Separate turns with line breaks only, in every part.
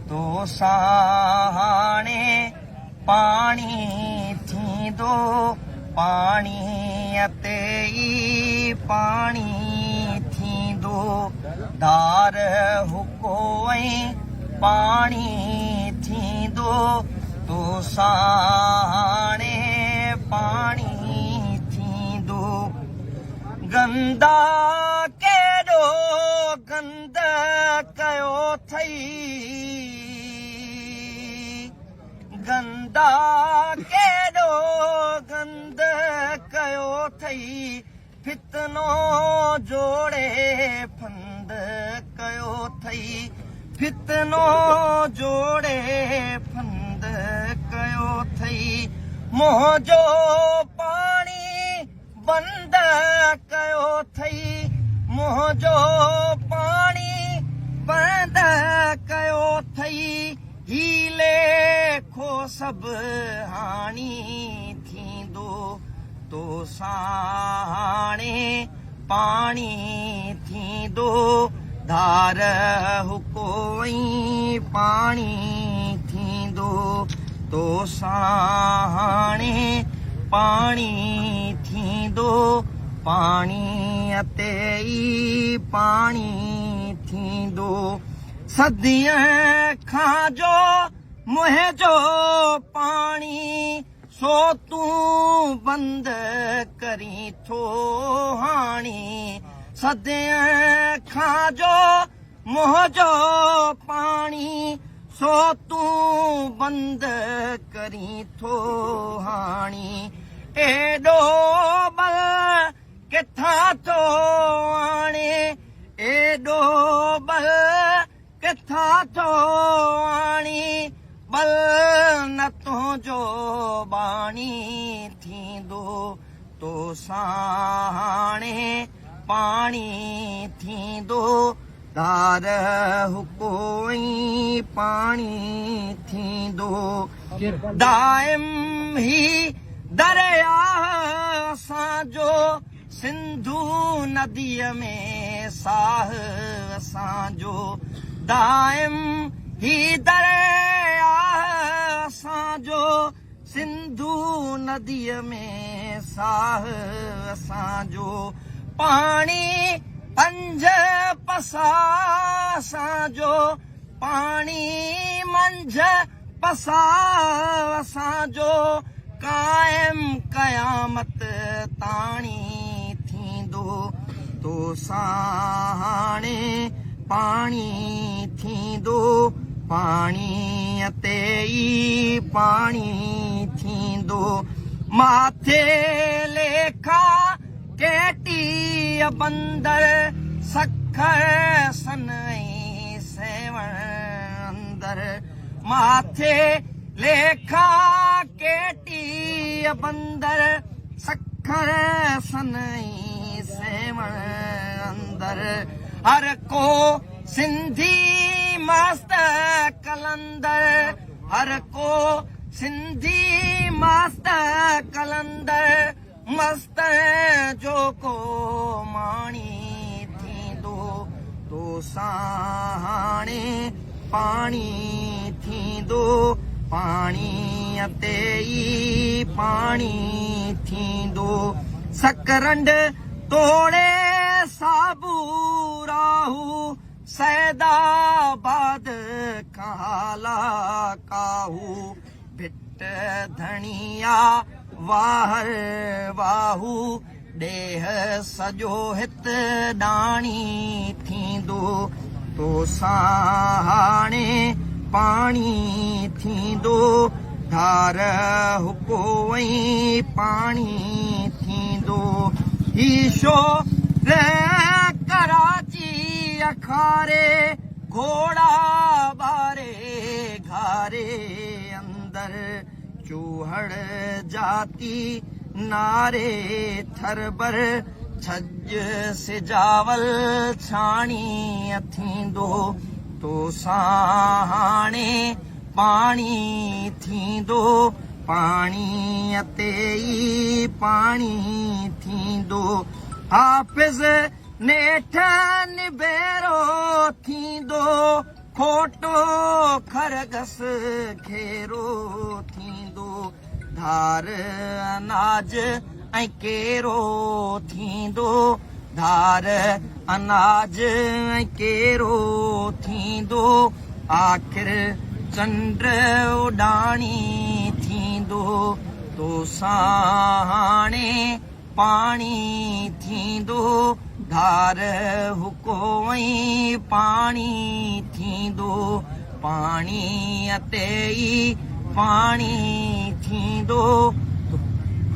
तो साहाणे पाणी थींदो पाणी अते ई पाणी थींदो धार हुको ऐं पाणी थींदो तो साहाणे पाणी थींदो गंदा केॾो गंद कयो अथई गंदा केॾो गंद कयो अथई फितनो जोड़े फंद कयो अथई फितनो जोड़े फंद कयो अथई मोह जो पाणी बंद कयो अथई मोह जो पाणी बंद कयो अथई हीले खो सभु हाणी थींदो तो साहाणे पाणी थींदो धार हुको ऐं पाणी थींदो तो साहाणे पाणी थींदो पाणी अते ई पाणी थींदो सदीअ खां जो मुंहिं जो पाणी सो तूं बंद करी थो हाणी सदीअ खां जो मुंहिं जो पाणी सो तूं बंद करी थो हाणी एॾो बल किथां थो आणे एॾो बल किथां थो आणी बल न तुंहिंजो बाणी थींदो तो साहाणे पाणी थींदो धार हुको ऐं पाणी थींदो दाइम ही दरिया असांजो सिंधू नदीअ में साह असांजो दाइम ही दरिया असांजो सिंधू नदीअ में साह असांजो पाणी पंज पसा असांजो पाणी मंझ पसा असांजो कायम क़यामत ताणी थींदो तो साहाणे पाणी थींदो पाणी अते ई पाणी थींदो माथे लेखा केटी बंदर सखर सनई सेवण अंदर माथे लेखा केटी बंदर सखर सनई सेवण अंदर हर को सिंधी मस्त कलंदर हर को सिंधी मस्त कलंदर मस्त जो को माणी थींदो तो साहाणे पाणी थींदो पाणी अते ई पाणी थींदो सकरंड तोड़े साबू राहू सैदाबाद काला काहू भिट धनिया वाहर वाहू ॾेह सॼो हित ॾाणी थींदो तो साहाणे पाणी थींदो धार हुको ऐं पाणी थींदो ही शो कराची अखारे घोड़ा बारे घारे अंदर चूहड़ जाती नारे थरबर छज सिजावल छाणी थींदो तो साहाणे पाणी थींदो पाणी अते ई पाणी थींदो हाफ़िज़ नेठ निबेरो थींदो खोटो खरगस घेरो थींदो धार अनाज ऐं केरो थींदो धार अनाज ऐं केरो थींदो आख़िर चंड उॾाणी थींदो तो साणे पाणी थींदो धार हुको ऐं पाणी थींदो पाणीअ ते ई पाणी थींदो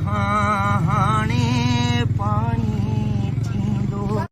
हाणे पाणी